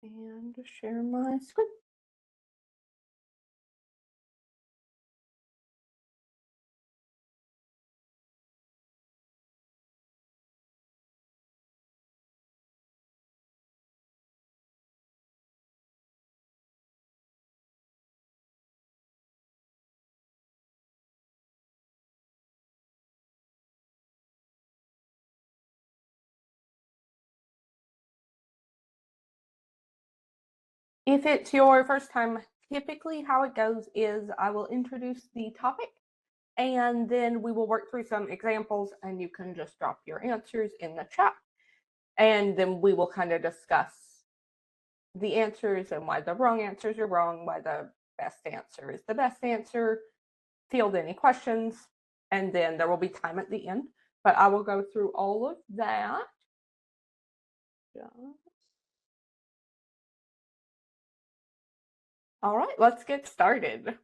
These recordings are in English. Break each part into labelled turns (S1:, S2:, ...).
S1: and share my screen. If it's your first time, typically how it goes is I will introduce the topic and then we will work through some examples and you can just drop your answers in the chat. And then we will kind of discuss the answers and why the wrong answers are wrong, why the best answer is the best answer, field any questions, and then there will be time at the end. But I will go through all of that. All right, let's get started.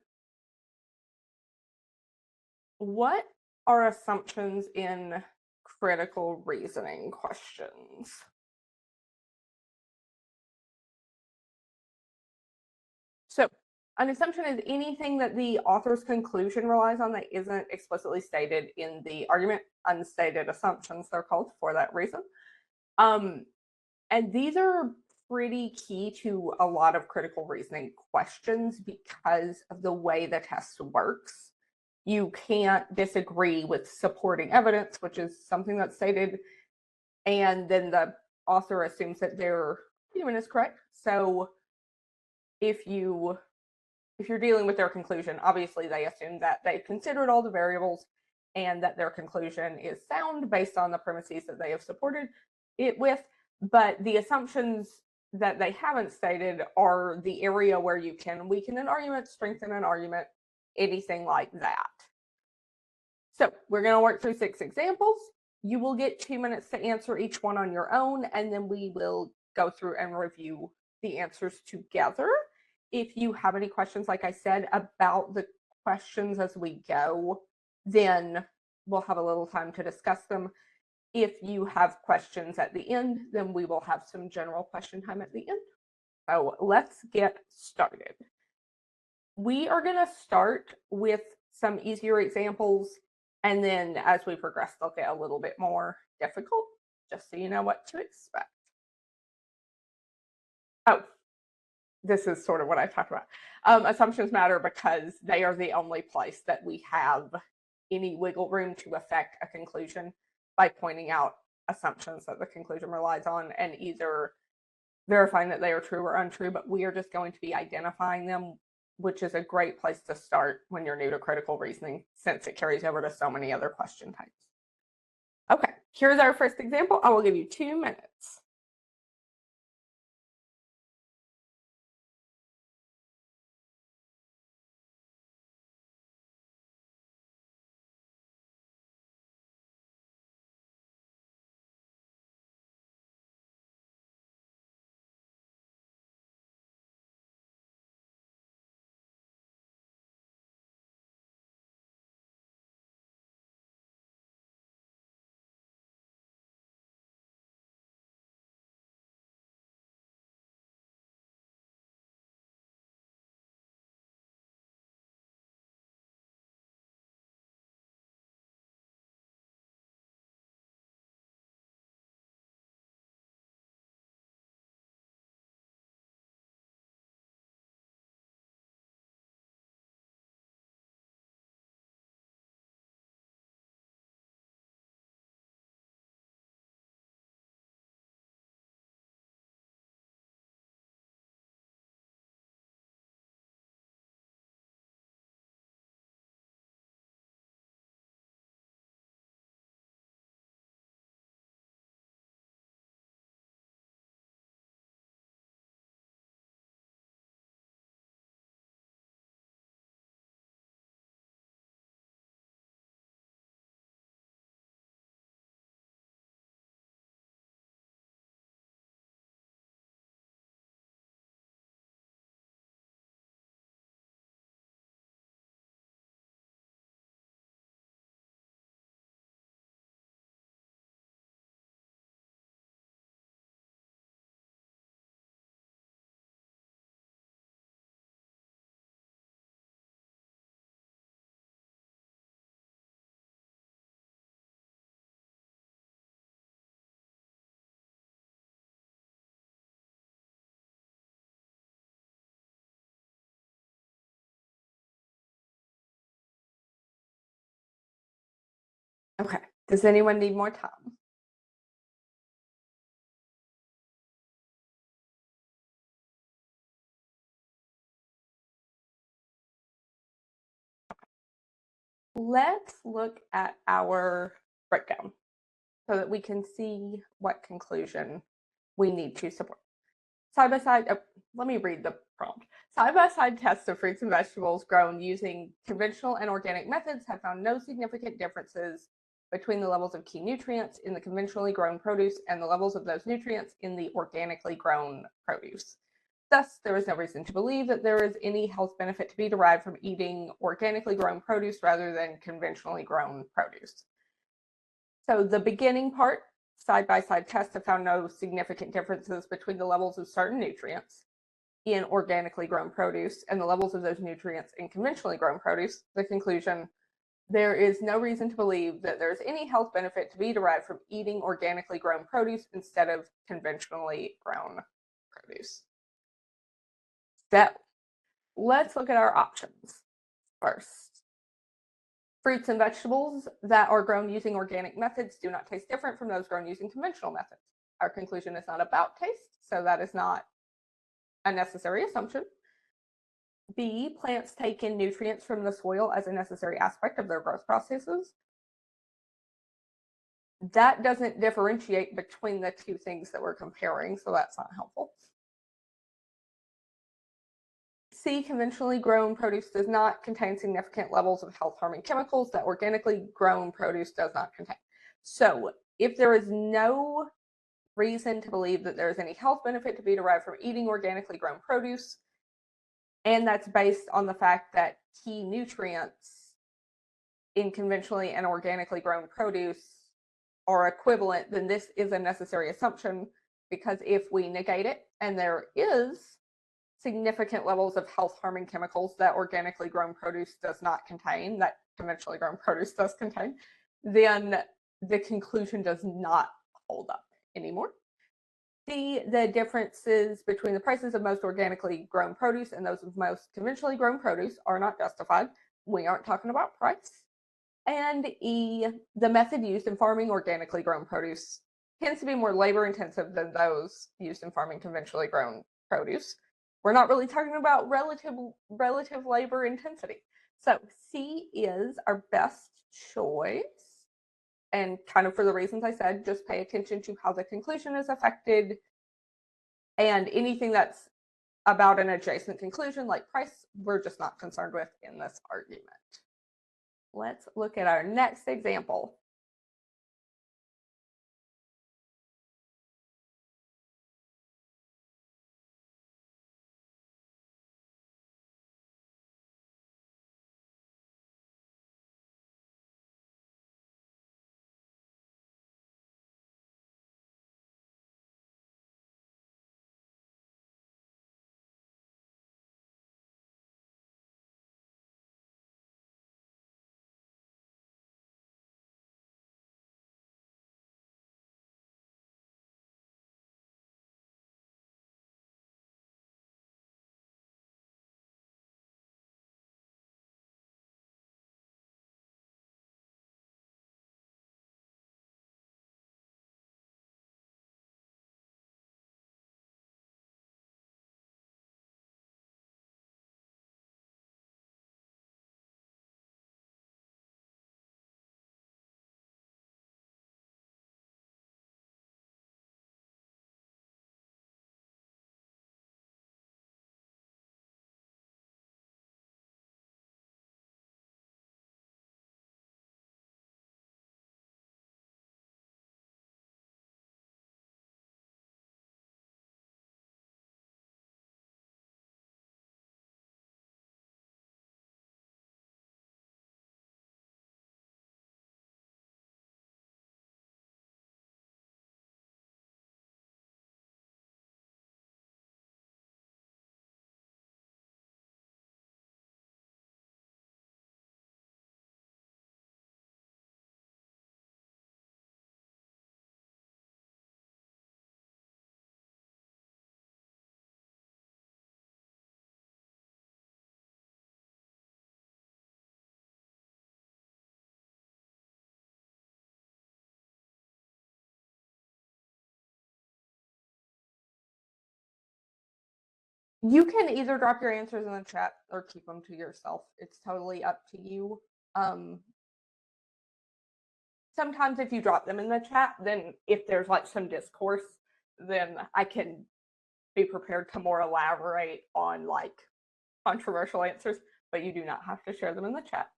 S1: What are assumptions in critical reasoning questions? So, an assumption is anything that the author's conclusion relies on that isn't explicitly stated in the argument. Unstated assumptions, they're called for that reason. And these are pretty key to a lot of critical reasoning questions because of the way the test works. You can't disagree with supporting evidence, which is something that's stated, and then the author assumes that their argument is correct. So if you're dealing with their conclusion, obviously they assume that they've considered all the variables and that their conclusion is sound based on the premises that they have supported it with. But the assumptions that they haven't stated are the area where you can weaken an argument, strengthen an argument, anything like that. So we're going to work through 6 examples. You will get 2 minutes to answer each one on your own, and then we will go through and review the answers together. If you have any questions, like I said, about the questions as we go, then we'll have a little time to discuss them. If you have questions at the end, then we will have some general question time at the end. So let's get started. We are going to start with some easier examples, and then as we progress, they'll get a little bit more difficult, just so you know what to expect. Oh, this is sort of what I talked about. Assumptions matter because they are the only place that we have any wiggle room to affect a conclusion by pointing out assumptions that the conclusion relies on and either verifying that they are true or untrue, but we are just going to be identifying them, which is a great place to start when you're new to critical reasoning since it carries over to so many other question types. Okay, here's our first example. I will give you 2 minutes. Okay. Does anyone need more time? Let's look at our breakdown so that we can see what conclusion we need to support. Side by side, let me read the prompt. Side by side tests of fruits and vegetables grown using conventional and organic methods have found no significant differences between the levels of key nutrients in the conventionally grown produce and the levels of those nutrients in the organically grown produce. Thus, there is no reason to believe that there is any health benefit to be derived from eating organically grown produce rather than conventionally grown produce. So the beginning part, side-by-side tests have found no significant differences between the levels of certain nutrients in organically grown produce and the levels of those nutrients in conventionally grown produce. The conclusion, there is no reason to believe that there's any health benefit to be derived from eating organically grown produce instead of conventionally grown produce. So let's look at our options first. Fruits and vegetables that are grown using organic methods do not taste different from those grown using conventional methods. Our conclusion is not about taste, so that is not a necessary assumption. B, plants take in nutrients from the soil as a necessary aspect of their growth processes. That doesn't differentiate between the two things that we're comparing, so that's not helpful. C, conventionally grown produce does not contain significant levels of health-harming chemicals that organically grown produce does not contain. So if there is no reason to believe that there is any health benefit to be derived from eating organically grown produce, and that's based on the fact that key nutrients in conventionally and organically grown produce are equivalent, then this is a necessary assumption, because if we negate it and there is significant levels of health-harming chemicals that organically grown produce does not contain, that conventionally grown produce does contain, then the conclusion does not hold up anymore. D, the differences between the prices of most organically grown produce and those of most conventionally grown produce are not justified. We aren't talking about price. And E, the method used in farming organically grown produce tends to be more labor intensive than those used in farming conventionally grown produce. We're not really talking about relative labor intensity. So C is our best choice. And kind of for the reasons I said, just pay attention to how the conclusion is affected, and anything that's about an adjacent conclusion like price, we're just not concerned with in this argument. Let's look at our next example. You can either drop your answers in the chat or keep them to yourself. It's totally up to you. Sometimes if you drop them in the chat, then if there's like some discourse, then I can be prepared to more elaborate on like controversial answers, but you do not have to share them in the chat.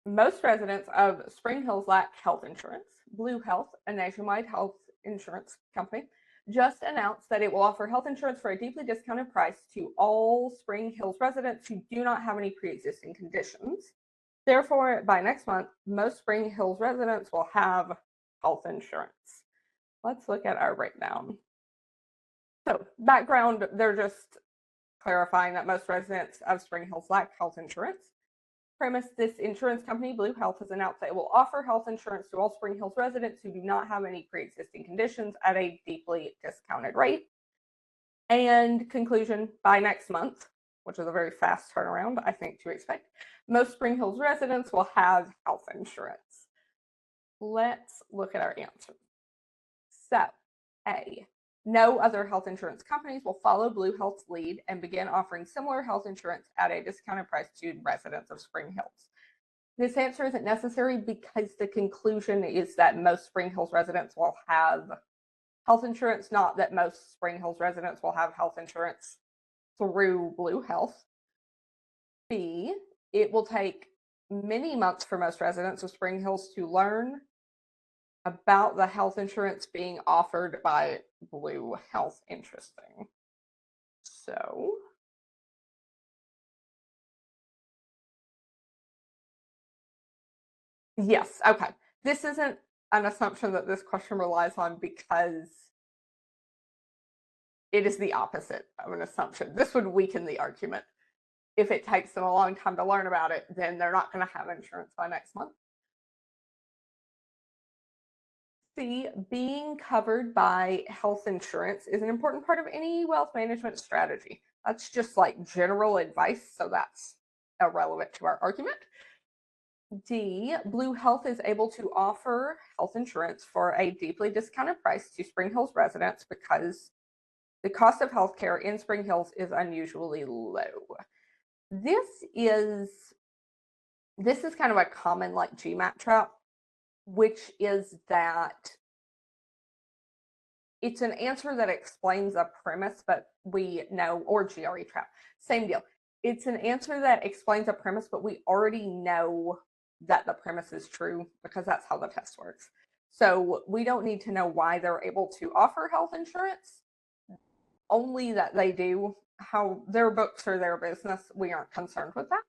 S1: Most residents of Spring Hills lack health insurance. Blue Health, a nationwide health insurance company, just announced that it will offer health insurance for a deeply discounted price to all Spring Hills residents who do not have any pre-existing conditions. Therefore, by next month, most Spring Hills residents will have health insurance. Let's look at our breakdown. So, background, they're just clarifying that most residents of Spring Hills lack health insurance. Premise, this insurance company, Blue Health, has announced that it will offer health insurance to all Spring Hills residents who do not have any pre-existing conditions at a deeply discounted rate. And conclusion, by next month, which is a very fast turnaround, I think, to expect, most Spring Hills residents will have health insurance. Let's look at our answers. So, A, no other health insurance companies will follow Blue Health's lead and begin offering similar health insurance at a discounted price to residents of Spring Hills. This answer isn't necessary because the conclusion is that most Spring Hills residents will have health insurance, not that most Spring Hills residents will have health insurance through Blue Health. B, it will take many months for most residents of Spring Hills to learn about the health insurance being offered by Blue Health. Interesting. So, yes, okay. This isn't an assumption that this question relies on because it is the opposite of an assumption. This would weaken the argument. If it takes them a long time to learn about it, then they're not going to have insurance by next month. C, being covered by health insurance is an important part of any wealth management strategy. That's just like general advice, so that's irrelevant to our argument. D, Blue Health is able to offer health insurance for a deeply discounted price to Spring Hills residents because the cost of healthcare in Spring Hills is unusually low. This is kind of a common like GMAT trap, which is that it's an answer that explains a premise, but we know, or GRE trap, same deal. It's an answer that explains a premise, but we already know that the premise is true because that's how the test works. So we don't need to know why they're able to offer health insurance, only that they do. How their books are their business. We aren't concerned with that.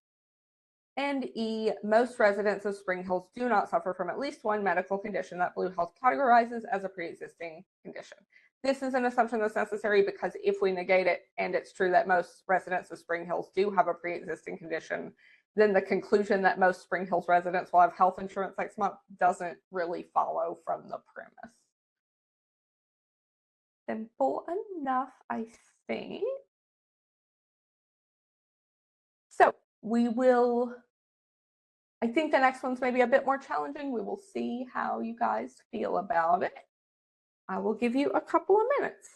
S1: And E, most residents of Spring Hills do not suffer from at least one medical condition that Blue Health categorizes as a pre-existing condition. This is an assumption that's necessary because if we negate it and it's true that most residents of Spring Hills do have a pre-existing condition, then the conclusion that most Spring Hills residents will have health insurance next month doesn't really follow from the premise. Simple enough, I think. So we will, I think the next one's maybe a bit more challenging. We will see how you guys feel about it. I will give you a couple of minutes.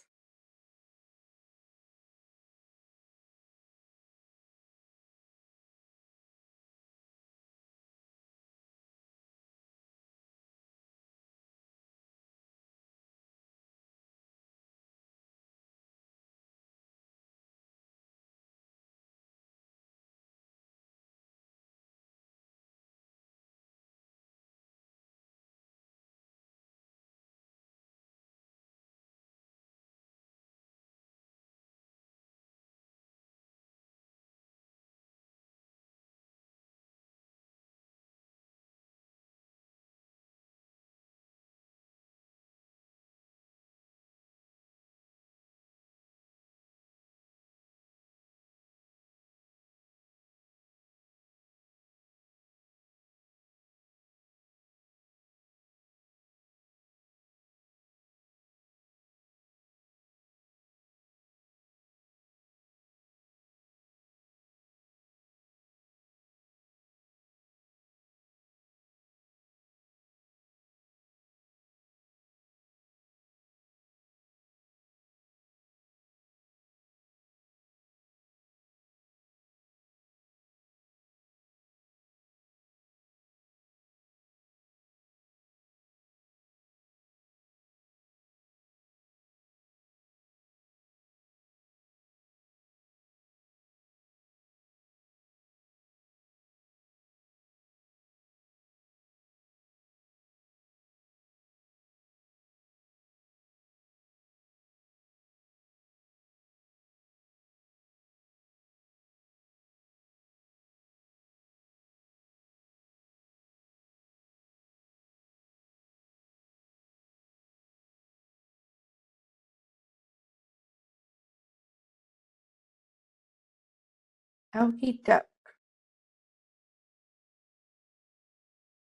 S1: Okie doke.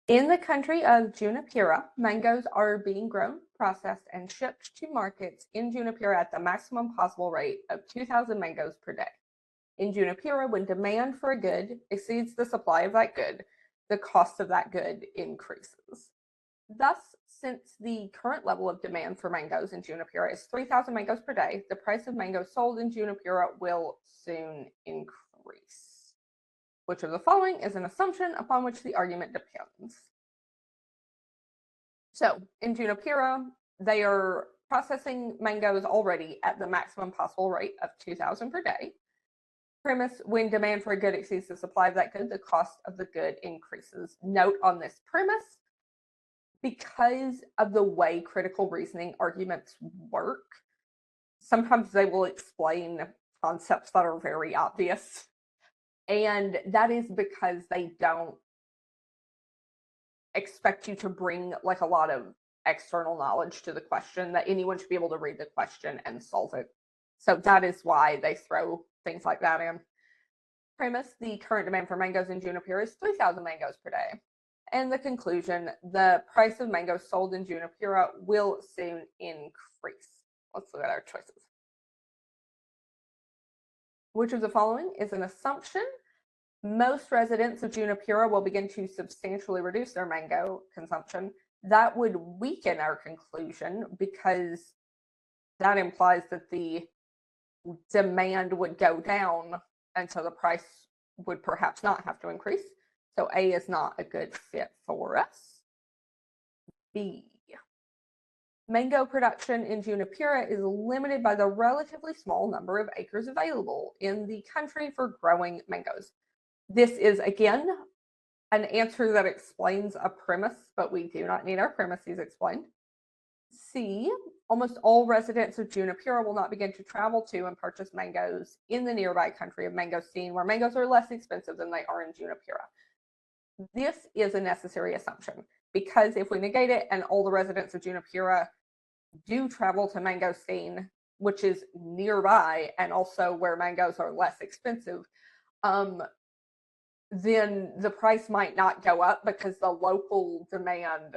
S1: In the country of Junipero, mangoes are being grown, processed, and shipped to markets in Junipero at the maximum possible rate of 2,000 mangoes per day. In Junipero, when demand for a good exceeds the supply of that good, the cost of that good increases. Thus, since the current level of demand for mangoes in Junipero is 3,000 mangoes per day, the price of mangoes sold in Junipero will soon increase. Which of the following is an assumption upon which the argument depends? So, in Junipero, they are processing mangoes already at the maximum possible rate of 2,000 per day. Premise: when demand for a good exceeds the supply of that good, the cost of the good increases. Note on this premise, because of the way critical reasoning arguments work, sometimes they will explain concepts that are very obvious. And that is because they don't expect you to bring like a lot of external knowledge to the question, that anyone should be able to read the question and solve it. So that is why they throw things like that in. Premise: the current demand for mangoes in Junipero is 3,000 mangoes per day. And the conclusion: the price of mangoes sold in Junipero will soon increase. Let's look at our choices. Which of the following is an assumption? Most residents of Junipero will begin to substantially reduce their mango consumption. That would weaken our conclusion because that implies that the demand would go down, and so the price would perhaps not have to increase. So A is not a good fit for us. B. Mango production in Junipero is limited by the relatively small number of acres available in the country for growing mangoes. This is, again, an answer that explains a premise, but we do not need our premises explained. C. Almost all residents of Junipero will not begin to travel to and purchase mangoes in the nearby country of mangosteen, where mangoes are less expensive than they are in Junipero. This is a necessary assumption, because if we negate it and all the residents of Junipero do travel to mangosteen, which is nearby and also where mangoes are less expensive, then the price might not go up because the local demand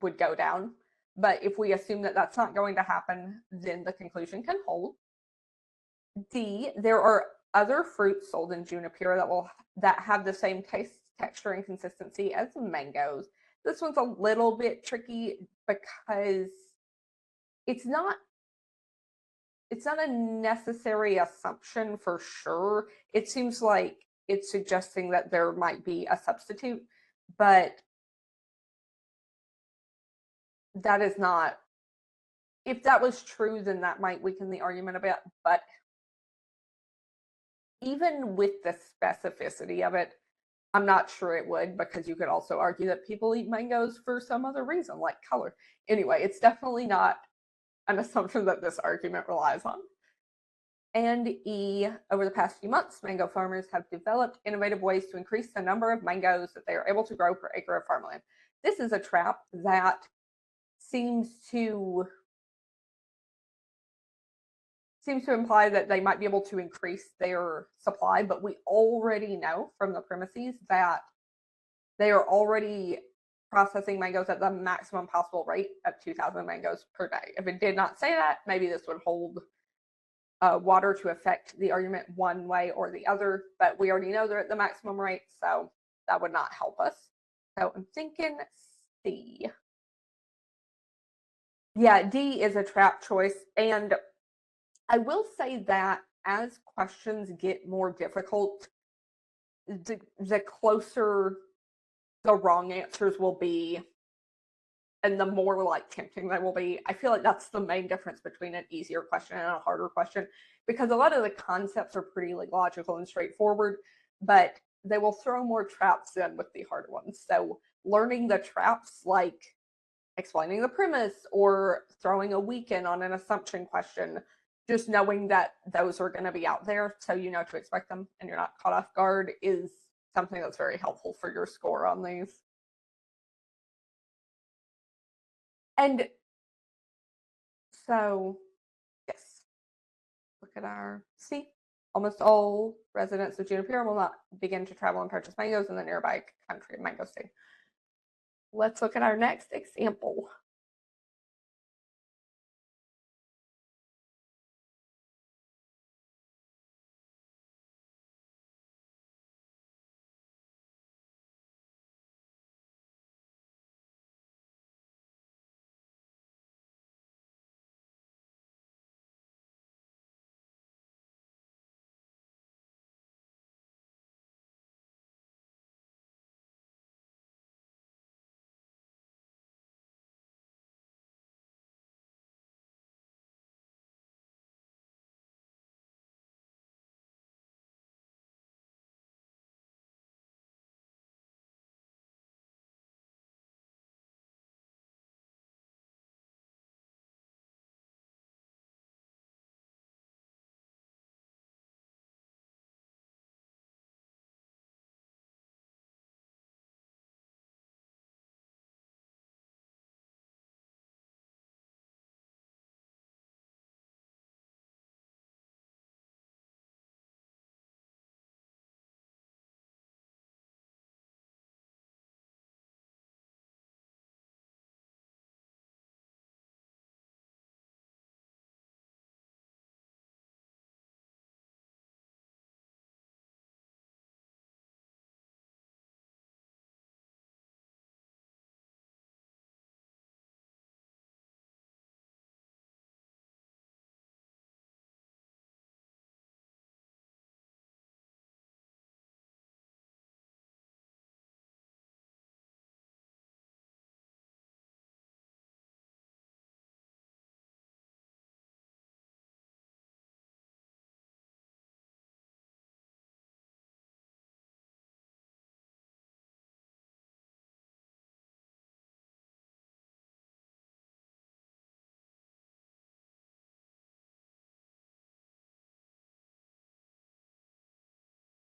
S1: would go down. But if we assume that that's not going to happen, then the conclusion can hold. D. There are other fruits sold in Junipero that have the same taste, texture, and consistency as mangoes. This one's a little bit tricky because it's not a necessary assumption for sure. It seems like it's suggesting that there might be a substitute, but that is not. If that was true, then that might weaken the argument a bit. But even with the specificity of it, I'm not sure it would, because you could also argue that people eat mangoes for some other reason, like color. Anyway, it's definitely not an assumption that this argument relies on. And E, over the past few months, mango farmers have developed innovative ways to increase the number of mangoes that they are able to grow per acre of farmland. This is a trap that seems to imply that they might be able to increase their supply, but we already know from the premises that they are already processing mangoes at the maximum possible rate of 2,000 mangoes per day. If it did not say that, maybe this would hold water to affect the argument one way or the other, but we already know they're at the maximum rate, so that would not help us. So I'm thinking C. Yeah, D is a trap choice, and I will say that as questions get more difficult, the closer the wrong answers will be, and the more like tempting they will be. I feel like that's the main difference between an easier question and a harder question, because a lot of the concepts are pretty like logical and straightforward, but they will throw more traps in with the harder ones. So learning the traps, like explaining the premise or throwing a weaken on an assumption question, just knowing that those are going to be out there so you know to expect them and you're not caught off guard, is something that's very helpful for your score on these. And so, yes, look at our C. Almost all residents of Juniper will not begin to travel and purchase mangoes in the nearby country of mango state. Let's look at our next example.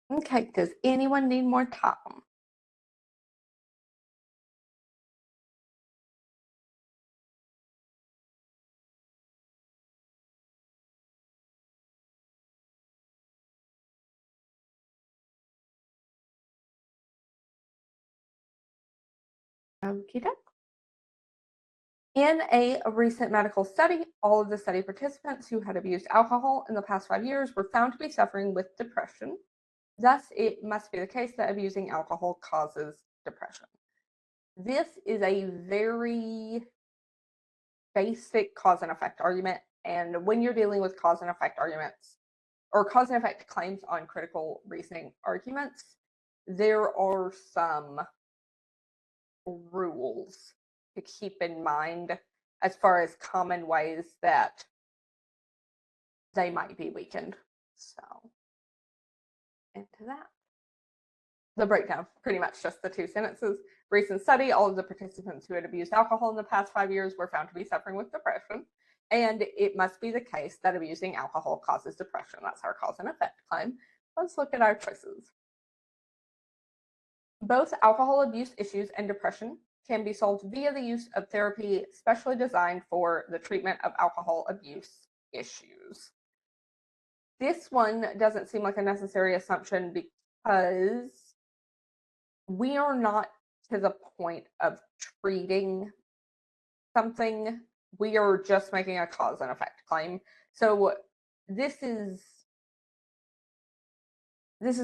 S1: Okay, does anyone need more time? Okie doke. In a recent medical study, all of the study participants who had abused alcohol in the past 5 years were found to be suffering with depression. Thus, it must be the case that abusing alcohol causes depression. This is a very basic cause and effect argument. And when you're dealing with cause and effect arguments or cause and effect claims on critical reasoning arguments, there are some rules to keep in mind as far as common ways that they might be weakened. So, into that. The breakdown, pretty much just the two sentences. Recent study, all of the participants who had abused alcohol in the past 5 years were found to be suffering with depression. And it must be the case that abusing alcohol causes depression. That's our cause and effect claim. Let's look at our choices. Both alcohol abuse issues and depression can be solved via the use of therapy specially designed for the treatment of alcohol abuse issues. This one doesn't seem like a necessary assumption because we are not to the point of treating something. We are just making a cause and effect claim. So this is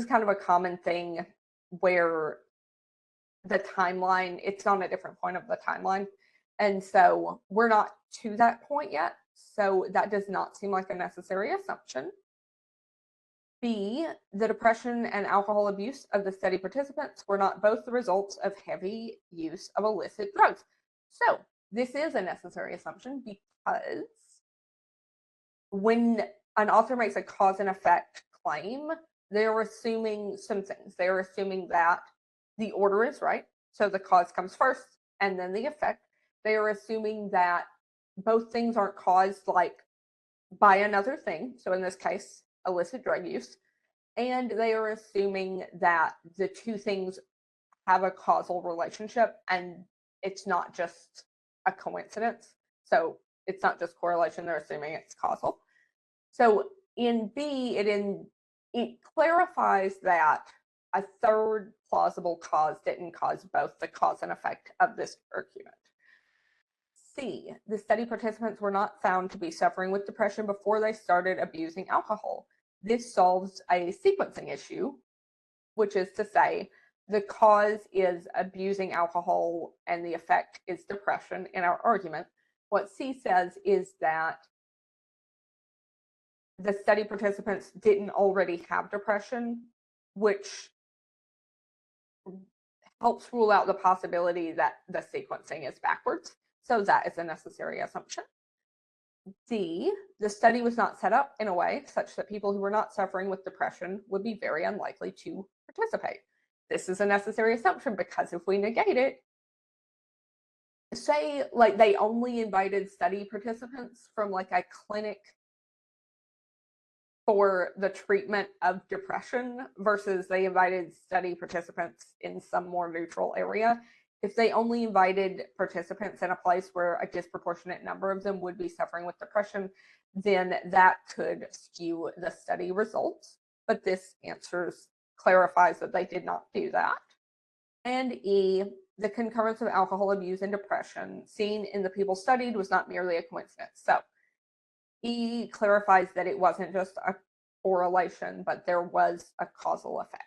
S1: kind of a common thing where the timeline, it's on a different point of the timeline. And so we're not to that point yet. So that does not seem like a necessary assumption. B, the depression and alcohol abuse of the study participants were not both the results of heavy use of illicit drugs. So this is a necessary assumption because when an author makes a cause and effect claim, they're assuming some things. They're assuming that the order is right. So the cause comes first and then the effect. They are assuming that both things aren't caused like by another thing. So in this case, illicit drug use. And they are assuming that the two things have a causal relationship and it's not just a coincidence. So it's not just correlation, they're assuming it's causal. So in B, it it clarifies that a third plausible cause didn't cause both the cause and effect of this argument. C, the study participants were not found to be suffering with depression before they started abusing alcohol. This solves a sequencing issue, which is to say the cause is abusing alcohol and the effect is depression in our argument. What C says is that the study participants didn't already have depression, which helps rule out the possibility that the sequencing is backwards. So that is a necessary assumption. D, the study was not set up in a way such that people who were not suffering with depression would be very unlikely to participate. This is a necessary assumption because if we negate it, say like they only invited study participants from like a clinic for the treatment of depression versus they invited study participants in some more neutral area. If they only invited participants in a place where a disproportionate number of them would be suffering with depression, then that could skew the study results. But this clarifies that they did not do that. And E, the concurrence of alcohol abuse and depression seen in the people studied was not merely a coincidence. So E clarifies that it wasn't just a correlation, but there was a causal effect.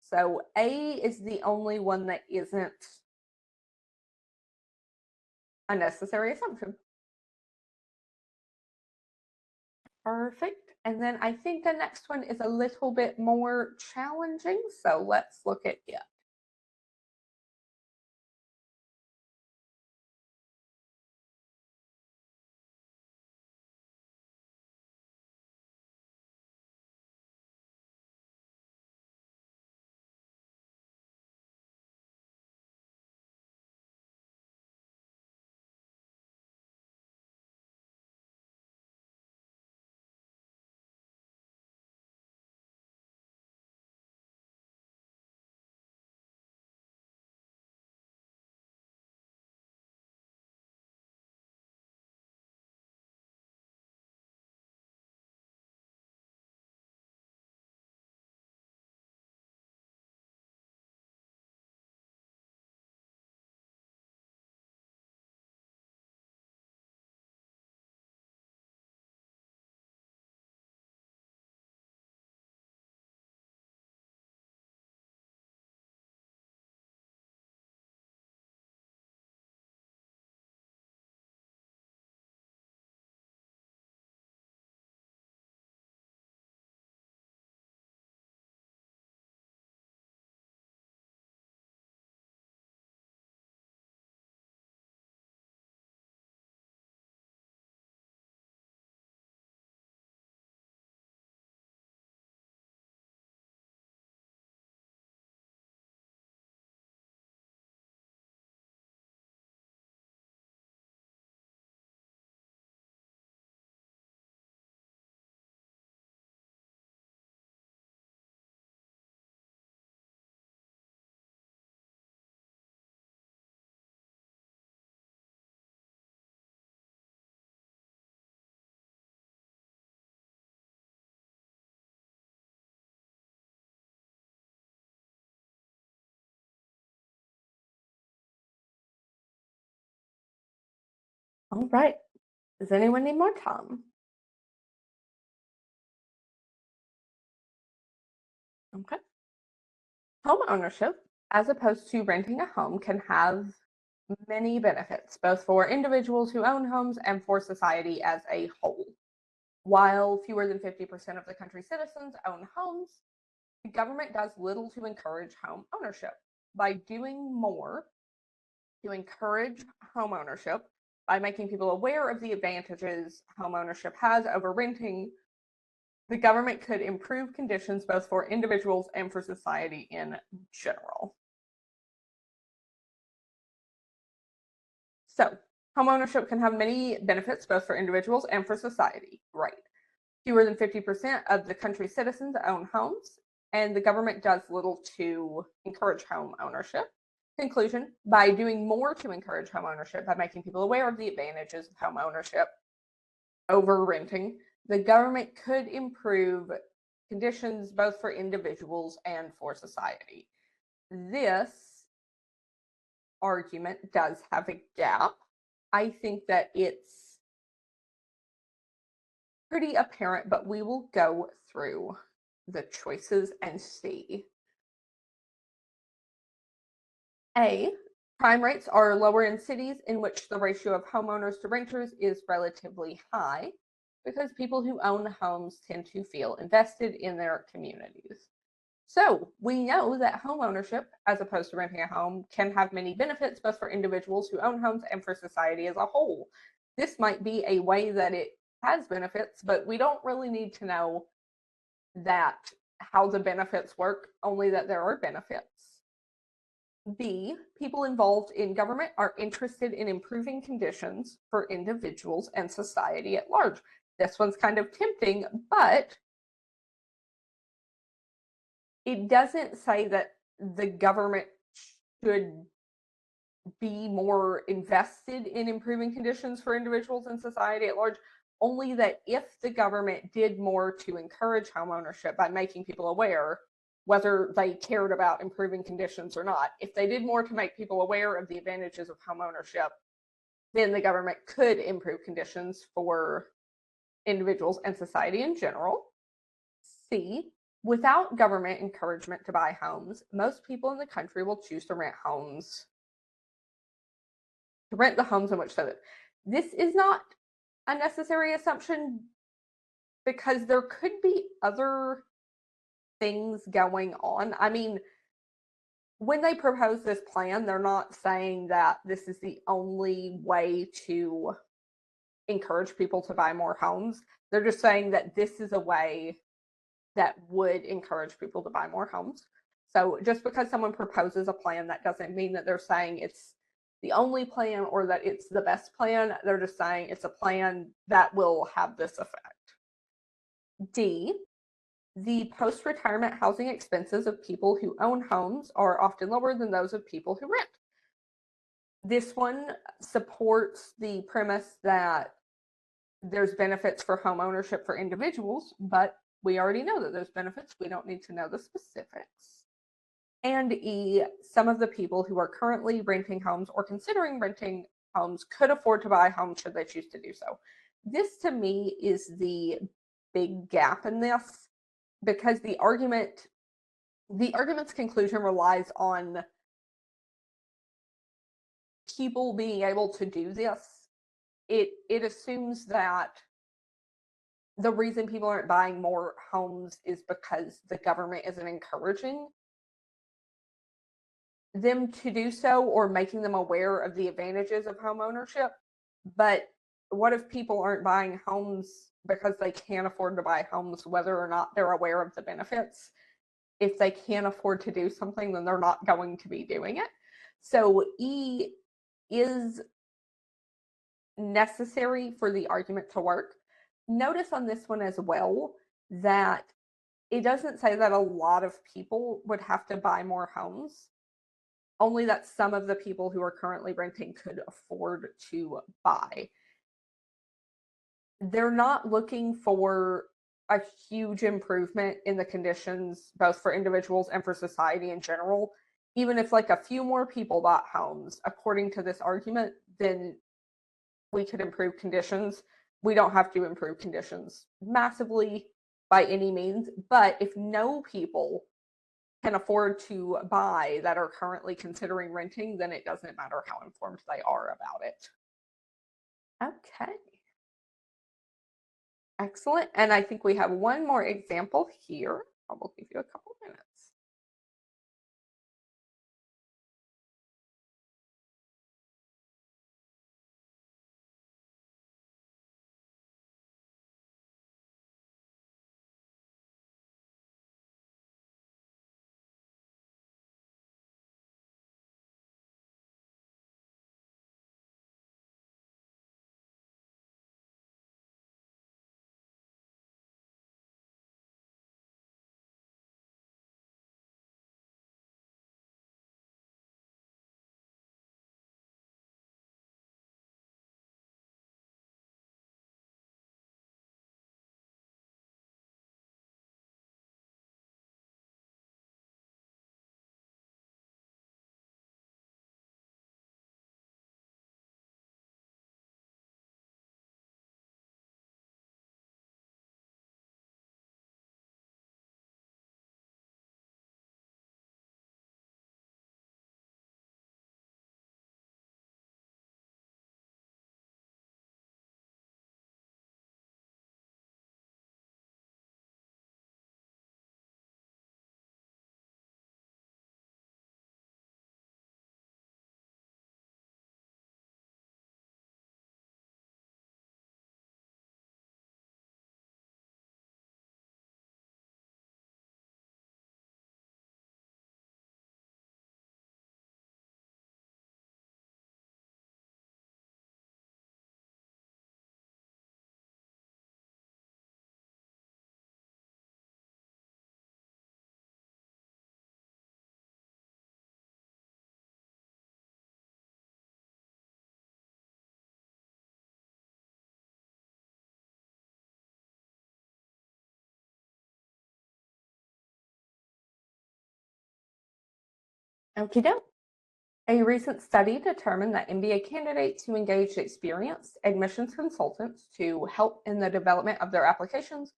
S1: So A is the only one that isn't a necessary assumption. Perfect. And then I think the next one is a little bit more challenging. So let's look at it. All right. Does anyone need more time? Okay. Home ownership, as opposed to renting a home, can have many benefits, both for individuals who own homes and for society as a whole. While fewer than 50% of the country's citizens own homes, the government does little to encourage home ownership. By doing more to encourage home ownership, by making people aware of the advantages home ownership has over renting, the government could improve conditions both for individuals and for society in general. So, homeownership can have many benefits both for individuals and for society. Right. Fewer than 50% of the country's citizens own homes, and the government does little to encourage home ownership. Conclusion, by doing more to encourage home ownership, by making people aware of the advantages of home ownership over renting, the government could improve conditions both for individuals and for society. This argument does have a gap. I think that it's pretty apparent, but we will go through the choices and see. A, crime rates are lower in cities in which the ratio of homeowners to renters is relatively high because people who own homes tend to feel invested in their communities. So we know that home ownership, as opposed to renting a home, can have many benefits both for individuals who own homes and for society as a whole. This might be a way that it has benefits, but we don't really need to know that how the benefits work, only that there are benefits. B, people involved in government are interested in improving conditions for individuals and society at large. This one's kind of tempting, but it doesn't say that the government should be more invested in improving conditions for individuals and society at large, only that if the government did more to encourage homeownership by making people aware, whether they cared about improving conditions or not, if they did more to make people aware of the advantages of homeownership, then the government could improve conditions for individuals and society in general. C, without government encouragement to buy homes, most people in the country will choose to rent the homes in which they live. This is not a necessary assumption because there could be other things going on. I mean, when they propose this plan, they're not saying that this is the only way to encourage people to buy more homes. They're just saying that this is a way that would encourage people to buy more homes. So just because someone proposes a plan, that doesn't mean that they're saying it's the only plan or that it's the best plan. They're just saying it's a plan that will have this effect. D, the post-retirement housing expenses of people who own homes are often lower than those of people who rent. This one supports the premise that there's benefits for home ownership for individuals, but we already know that there's benefits. We don't need to know the specifics. And E, some of the people who are currently renting homes or considering renting homes could afford to buy homes should they choose to do so. This to me is the big gap in this, because the argument's conclusion relies on people being able to do this. It assumes that the reason people aren't buying more homes is because the government isn't encouraging them to do so or making them aware of the advantages of home ownership. But what if people aren't buying homes because they can't afford to buy homes, whether or not they're aware of the benefits? If they can't afford to do something, then they're not going to be doing it. So E is necessary for the argument to work. Notice on this one as well that it doesn't say that a lot of people would have to buy more homes, only that some of the people who are currently renting could afford to buy. They're not looking for a huge improvement in the conditions, both for individuals and for society in general. Even if like a few more people bought homes, according to this argument, then we could improve conditions. We don't have to improve conditions massively by any means, but if no people can afford to buy that are currently considering renting, then it doesn't matter how informed they are about it. Okay. Excellent. And I think we have one more example here. I will give you a couple minutes. Okie doke. A recent study determined that MBA candidates who engaged experienced admissions consultants to help in the development of their applications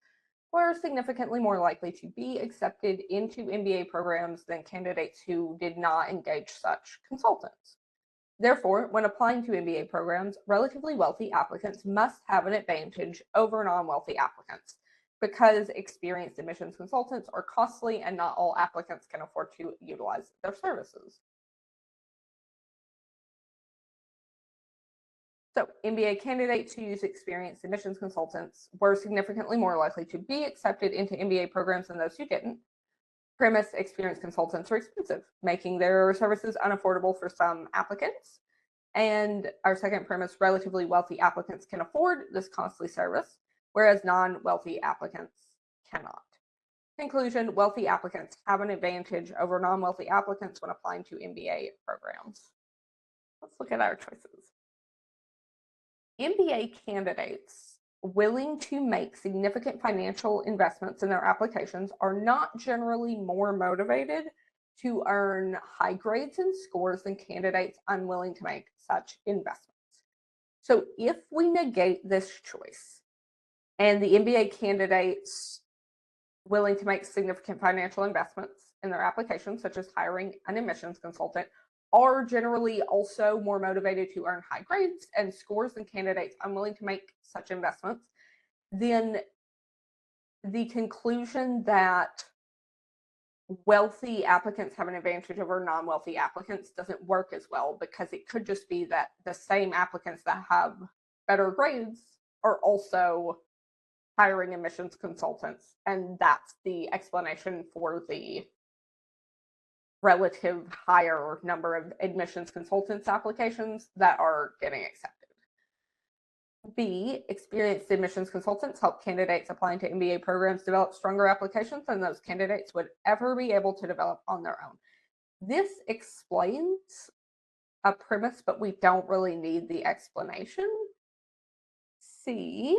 S1: were significantly more likely to be accepted into MBA programs than candidates who did not engage such consultants. Therefore, when applying to MBA programs, relatively wealthy applicants must have an advantage over non-wealthy applicants because experienced admissions consultants are costly and not all applicants can afford to utilize their services. So MBA candidates who use experienced admissions consultants were significantly more likely to be accepted into MBA programs than those who didn't. Premise: experienced consultants are expensive, making their services unaffordable for some applicants. And our second premise: relatively wealthy applicants can afford this costly service, whereas non-wealthy applicants cannot. Conclusion: wealthy applicants have an advantage over non-wealthy applicants when applying to MBA programs. Let's look at our choices. MBA candidates willing to make significant financial investments in their applications are not generally more motivated to earn high grades and scores than candidates unwilling to make such investments. So if we negate this choice and the MBA candidates willing to make significant financial investments in their applications, such as hiring an admissions consultant, are generally also more motivated to earn high grades and scores than candidates unwilling to make such investments, then the conclusion that wealthy applicants have an advantage over non-wealthy applicants doesn't work as well, because it could just be that the same applicants that have better grades are also hiring admissions consultants, and that's the explanation for the relative higher number of admissions consultants applications that are getting accepted. B, experienced admissions consultants help candidates applying to MBA programs develop stronger applications than those candidates would ever be able to develop on their own. This explains a premise, but we don't really need the explanation. C,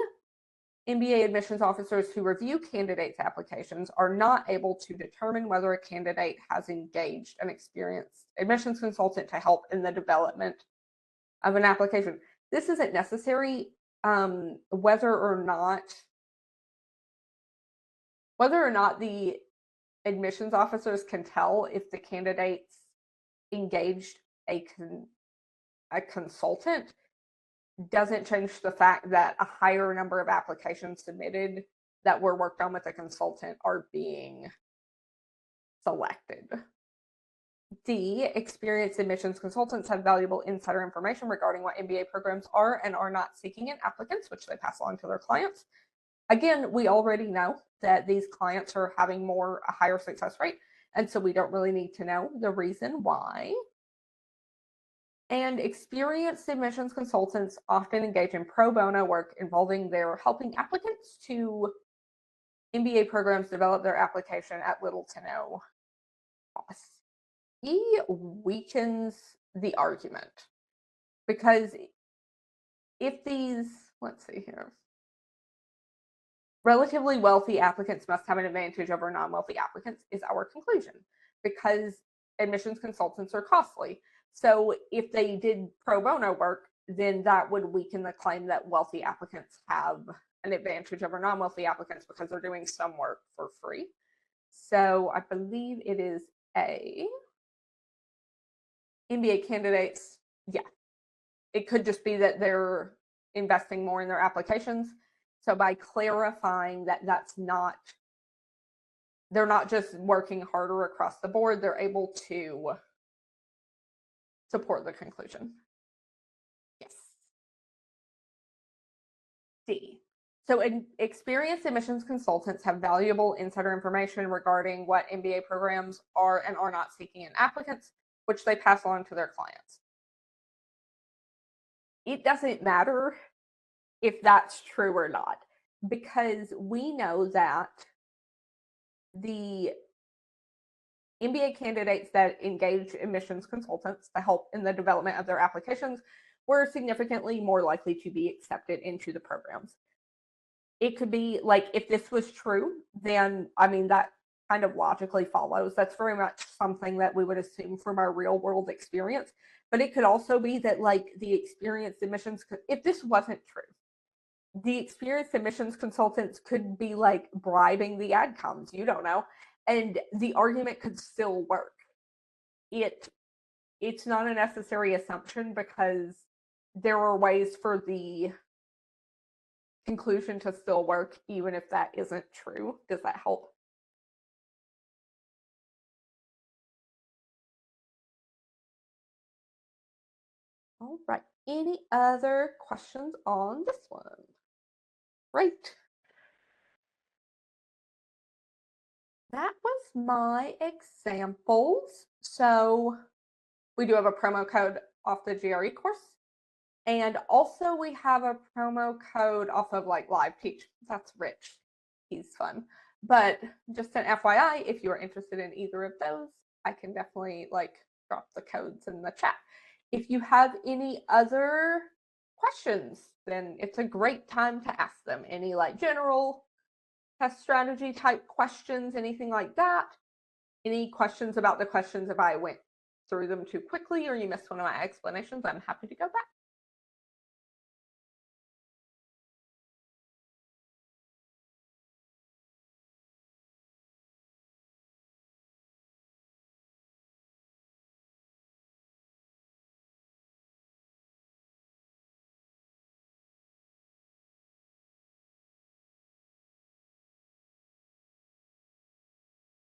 S1: MBA admissions officers who review candidates' applications are not able to determine whether a candidate has engaged an experienced admissions consultant to help in the development of an application. This isn't necessary. Whether or not the admissions officers can tell if the candidates engaged a consultant doesn't change the fact that a higher number of applications submitted that were worked on with a consultant are being selected. D, experienced admissions consultants have valuable insider information regarding what MBA programs are and are not seeking in applicants, which they pass along to their clients. Again, we already know that these clients are having a higher success rate, and so we don't really need to know the reason why. And experienced admissions consultants often engage in pro bono work involving their helping applicants to MBA programs develop their application at little to no cost. E weakens the argument, because if these, let's see here, relatively wealthy applicants must have an advantage over non-wealthy applicants is our conclusion, because admissions consultants are costly. So if they did pro bono work, then that would weaken the claim that wealthy applicants have an advantage over non-wealthy applicants because they're doing some work for free. So I believe it is A. MBA candidates, yeah, it could just be that they're investing more in their applications. So by clarifying that they're not just working harder across the board, they're able to support the conclusion. Yes. D. So experienced admissions consultants have valuable insider information regarding what MBA programs are and are not seeking in applicants, which they pass on to their clients. It doesn't matter if that's true or not, because we know that the MBA candidates that engage admissions consultants to help in the development of their applications were significantly more likely to be accepted into the programs. It could be like, if this was true, then I mean, that kind of logically follows. That's very much something that we would assume from our real world experience. But it could also be that like the experienced admissions, if this wasn't true, the experienced admissions consultants could be like bribing the adcoms, you don't know, and the argument could still work. It's not a necessary assumption because there are ways for the conclusion to still work even if that isn't true. Does that help? All right. Any other questions on this one? Great. That was my examples. So we do have a promo code off the GRE course. And also we have a promo code off of like Live Teach. That's Rich. He's fun. But just an FYI, if you're interested in either of those, I can definitely like drop the codes in the chat. If you have any other questions, then it's a great time to ask them. Any like general test strategy type questions, anything like that. Any questions about the questions if I went through them too quickly or you missed one of my explanations, I'm happy to go back.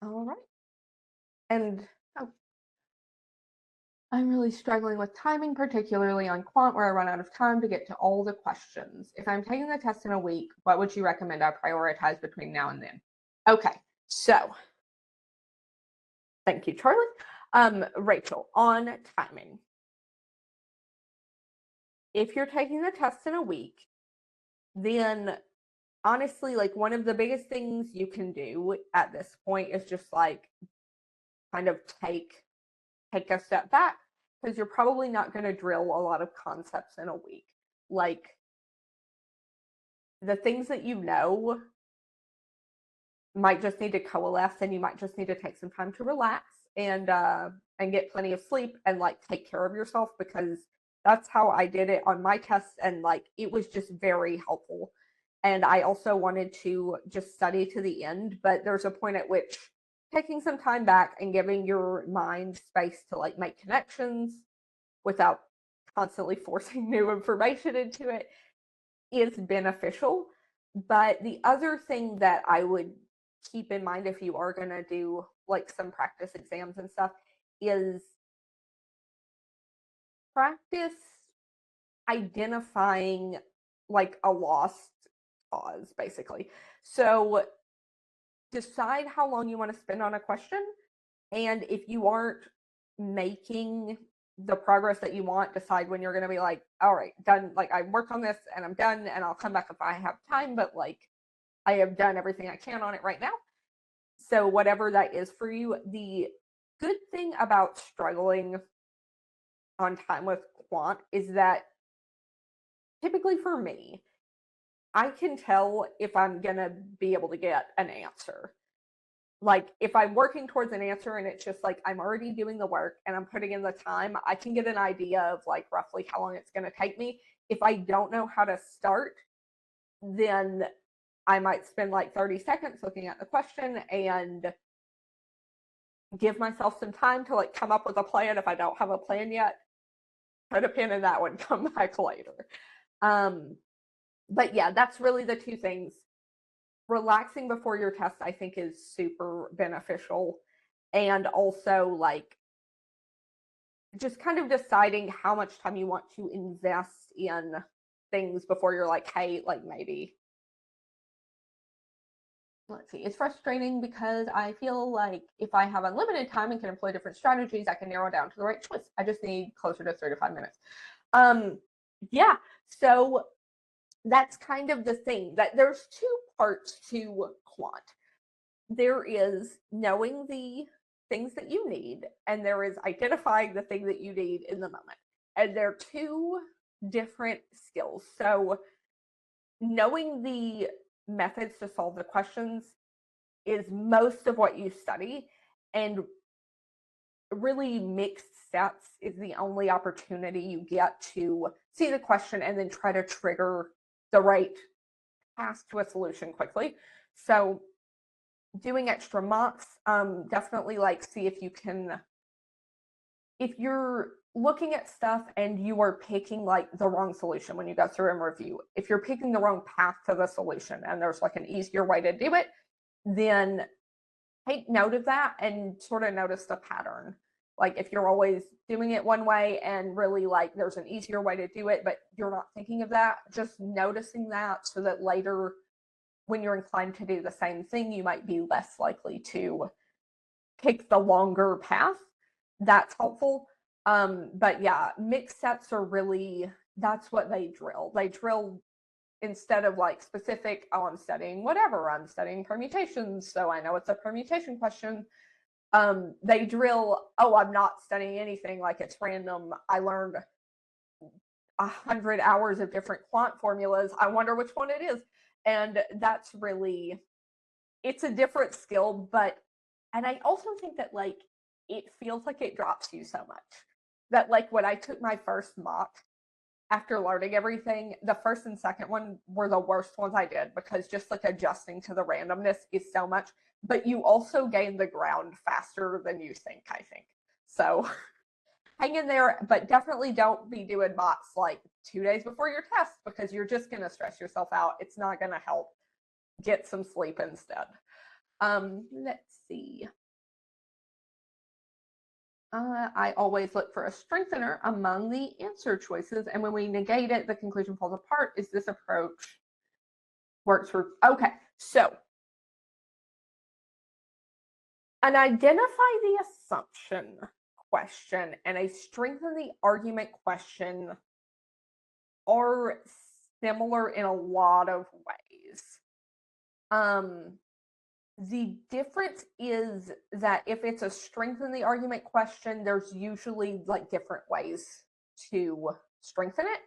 S1: All right. And I'm really struggling with timing, particularly on quant, where I run out of time to get to all the questions. If I'm taking the test in a week, what would you recommend I prioritize between now and then? Okay, so thank you, Charlie. Rachel, on timing. If you're taking the test in a week, then honestly, like one of the biggest things you can do at this point is just like kind of take a step back because you're probably not going to drill a lot of concepts in a week. Like the things that you know might just need to coalesce and you might just need to take some time to relax and get plenty of sleep and like take care of yourself, because that's how I did it on my tests and like it was just very helpful. And I also wanted to just study to the end, but there's a point at which taking some time back and giving your mind space to like make connections without constantly forcing new information into it is beneficial. But the other thing that I would keep in mind if you are going to do like some practice exams and stuff is practice identifying like a lost cause, basically. So decide how long you want to spend on a question, and if you aren't making the progress that you want, decide when you're going to be like, all right, done. Like I work on this and I'm done, and I'll come back if I have time, but like I have done everything I can on it right now. So whatever that is for you. The good thing about struggling on time with quant is that typically for me, I can tell if I'm going to be able to get an answer. Like if I'm working towards an answer and it's just like I'm already doing the work and I'm putting in the time, I can get an idea of like roughly how long it's going to take me. If I don't know how to start, then I might spend like 30 seconds looking at the question and give myself some time to like come up with a plan. If I don't have a plan yet, put a pin in that one, come back later. But yeah, that's really the two things. Relaxing before your test, I think, is super beneficial. And also like just kind of deciding how much time you want to invest in things before you're like, hey, like maybe, let's see, it's frustrating because I feel like if I have unlimited time and can employ different strategies, I can narrow down to the right choice. I just need closer to 3 to 5 minutes. Yeah, so that's kind of the thing, that there's two parts to quant. There is knowing the things that you need, and there is identifying the thing that you need in the moment. And they're two different skills. So knowing the methods to solve the questions is most of what you study, and really mixed sets is the only opportunity you get to see the question and then try to trigger the right path to a solution quickly. So doing extra mocks, definitely like see if you can, if you're looking at stuff and you are picking like the wrong solution when you go through and review, if you're picking the wrong path to the solution and there's like an easier way to do it, then take note of that and sort of notice the pattern. Like if you're always doing it one way and really like there's an easier way to do it, but you're not thinking of that, just noticing that so that later when you're inclined to do the same thing, you might be less likely to pick the longer path. That's helpful. But yeah, mixed sets are really, that's what they drill. They drill instead of like specific, oh, I'm studying whatever, I'm studying permutations, so I know it's a permutation question. They drill, oh, I'm not studying anything, like it's random. I learned 100 hours of different quant formulas. I wonder which one it is. And that's really, it's a different skill, but, and I also think that like, it feels like it drops you so much that like when I took my first mock, after learning everything, the first and second one were the worst ones I did because just like adjusting to the randomness is so much, but you also gain the ground faster than you think, I think. So hang in there, but definitely don't be doing mocks like 2 days before your test because you're just going to stress yourself out. It's not going to help. Get some sleep instead. Let's see. I always look for a strengthener among the answer choices, and when we negate it, the conclusion falls apart. Is this approach works for? Okay, so an identify the assumption question and a strengthen the argument question are similar in a lot of ways. The difference is that if it's a strengthen the argument question, there's usually like different ways to strengthen it.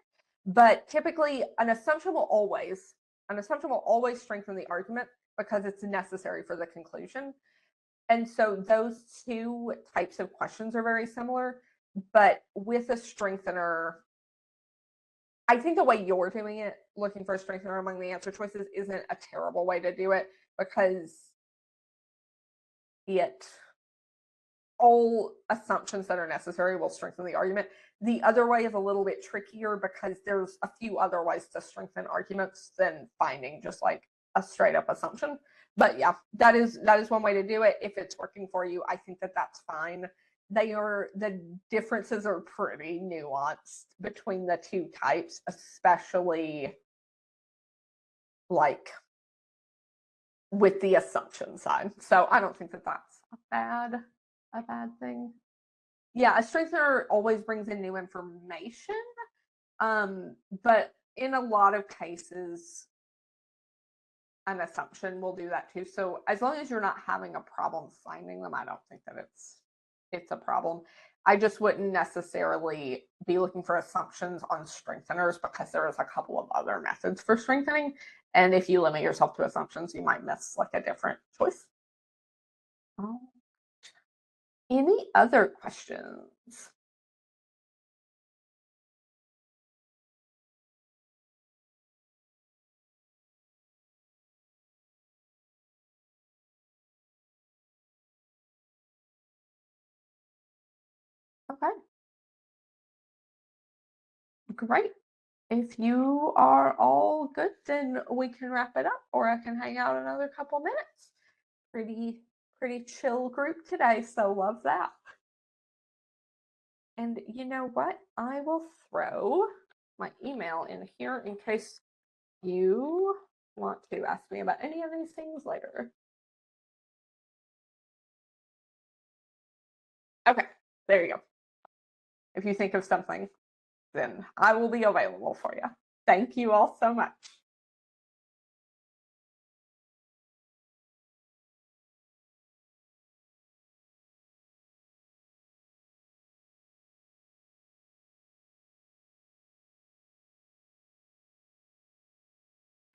S1: But typically an assumption will always strengthen the argument because it's necessary for the conclusion. And so those two types of questions are very similar, but with a strengthener, I think the way you're doing it, looking for a strengthener among the answer choices, isn't a terrible way to do it because all assumptions that are necessary will strengthen the argument. The other way is a little bit trickier because there's a few other ways to strengthen arguments than finding just like a straight up assumption. But yeah, that is one way to do it. If it's working for you, I think that that's fine. The differences are pretty nuanced between the two types, especially like with the assumption side. So I don't think that that's a bad thing. Yeah, a strengthener always brings in new information, but in a lot of cases, an assumption will do that too. So as long as you're not having a problem finding them, I don't think that it's a problem. I just wouldn't necessarily be looking for assumptions on strengtheners because there is a couple of other methods for strengthening. And if you limit yourself to assumptions, you might miss like a different choice. Any other questions? Okay. Great. If you are all good, then we can wrap it up, or I can hang out another couple minutes. Pretty chill group today, so love that. And you know what? I will throw my email in here in case you want to ask me about any of these things later. Okay, there you go. If you think of something, then I will be available for you. Thank you all so much.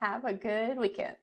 S1: Have a good weekend.